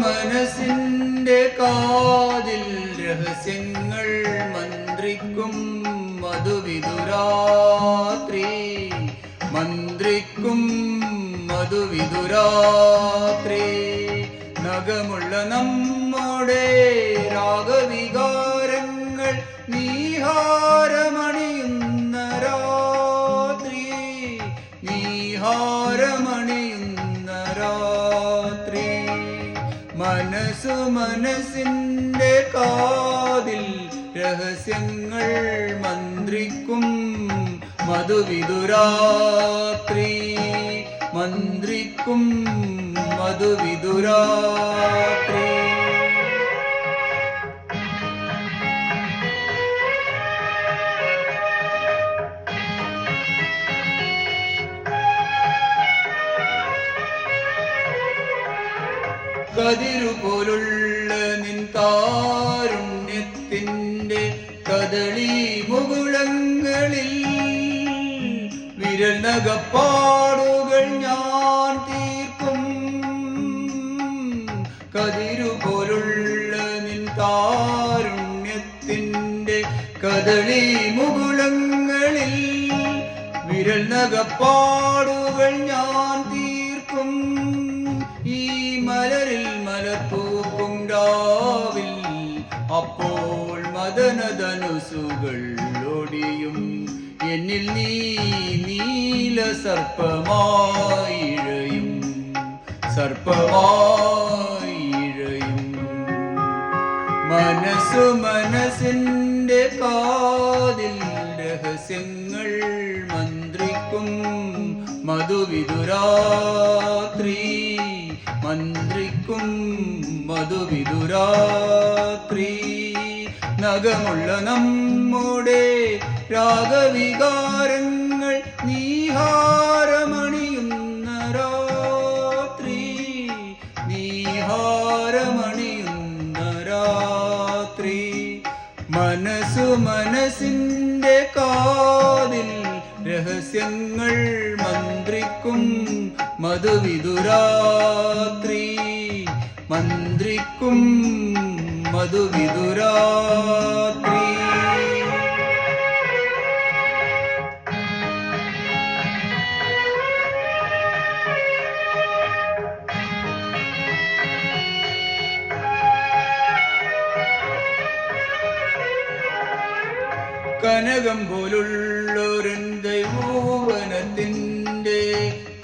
മനസ്സിന്റെ കാതിൽ രഹസ്യങ്ങൾ മന്ത്രിക്കും മധുവിധുരാത്രി മന്ത്രിക്കും മധുവിധുരാത്രി നഖമുള്ള നമ്മുടെ രാഗവികാരങ്ങൾ നീഹാരമണിയുന്ന രാത്രി നീഹാരമണിയുന്ന രാത്രി മനസ്സിന്റെ കാതിൽ രഹസ്യങ്ങൾ മന്ത്രിക്കും മധുവിധുരാത്രി മന്ത്രിക്കും മധുവിധുരാത്രി കതിരുപോലുള്ള നിൻ കാരുണ്യത്തിൻ്റെ കദളി മുകുളങ്ങളിൽ വിരൽ നഖപ്പാടുകൾ ഞാൻ തീർക്കും കതിരുപോലുള്ള നിൻ കാരുണ്യത്തിൻ്റെ കദളി മുകുളങ്ങളിൽ വിരൽ നഖപ്പാടുകൾ ഞാൻ തീർക്കും ഈ മലരിൽ മലർപ്പൂക്കും രാവിൽ അപ്പോൾ മദനധനുസുകൾ ഒടിയും എന്നിൽ നീ നീല സർപ്പമായിഴയും സർപ്പമായിഴയും മനസ്സിന്റെ കാതിൽ രഹസ്യങ്ങൾ മന്ത്രിക്കും മധുവിധുരാത്രി മന്ത്രിക്കും മധുവിധുരാത്രി നഖമുള്ള നമ്മുടെ രാഗവികാരങ്ങൾ നീഹാരമണിയുന്ന രാത്രി നീഹാരമണിയുന്ന രാത്രി മനസ്സിന്റെ കാതിൽ രഹസ്യങ്ങൾ മന്ത്രിക്കും മധുവിധുരാത്രി മന്ത്രിക്കും മധുവിധുരാത്രി കനകം പോലുള്ളൊരൻ ദൈവവനത്തിൻ്റെ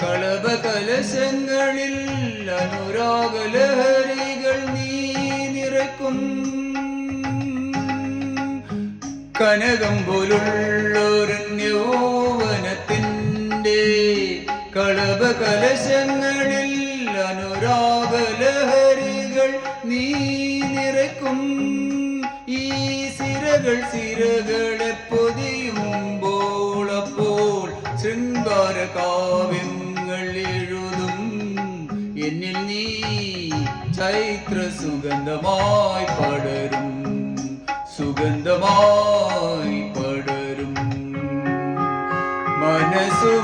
കളഭകലശങ്ങളിൽ അനുരാഗലഹരികൾ നീ നിറയ്ക്കും കനകം പോലുള്ളൊരൻ യൗവനത്തിൻ്റെ കളഭകലശങ്ങളിൽ അനുരാഗലഹരികൾ നീ നിറയ്ക്കും ഈ സിരകളെ പൊതിയുമ്പോൾ അപ്പോൾ ശൃംഗാര കാവ്യങ്ങൾ എഴുതും എന്നിൽ നീ ചൈത്ര സുഗന്ധമായി പടരും സുഗന്ധമായി പടരും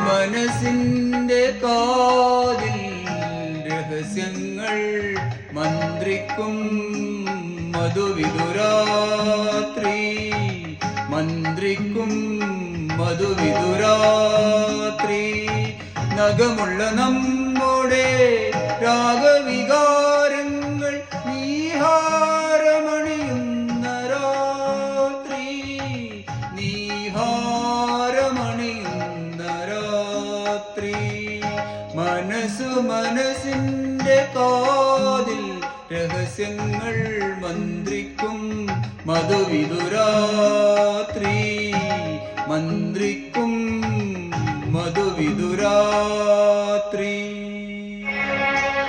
മനസ്സിന്റെ കാതിൽ രഹസ്യങ്ങൾ മന്ത്രിക്കും മധുവിധുരാത്രി മന്ത്രിക്കും മധുവിധുരാത്രി നഖമുള്ള നമ്മുടെ രാഗവികാരങ്ങൾ നീഹാരമണിയുന്ന രാത്രി നീഹാരമണിയുന്ന രാത്രി മനസ്സിന്റെ കാതിൽ രഹസ്യങ്ങൾ മന്ത്രിക്കും മധുവിധുരാ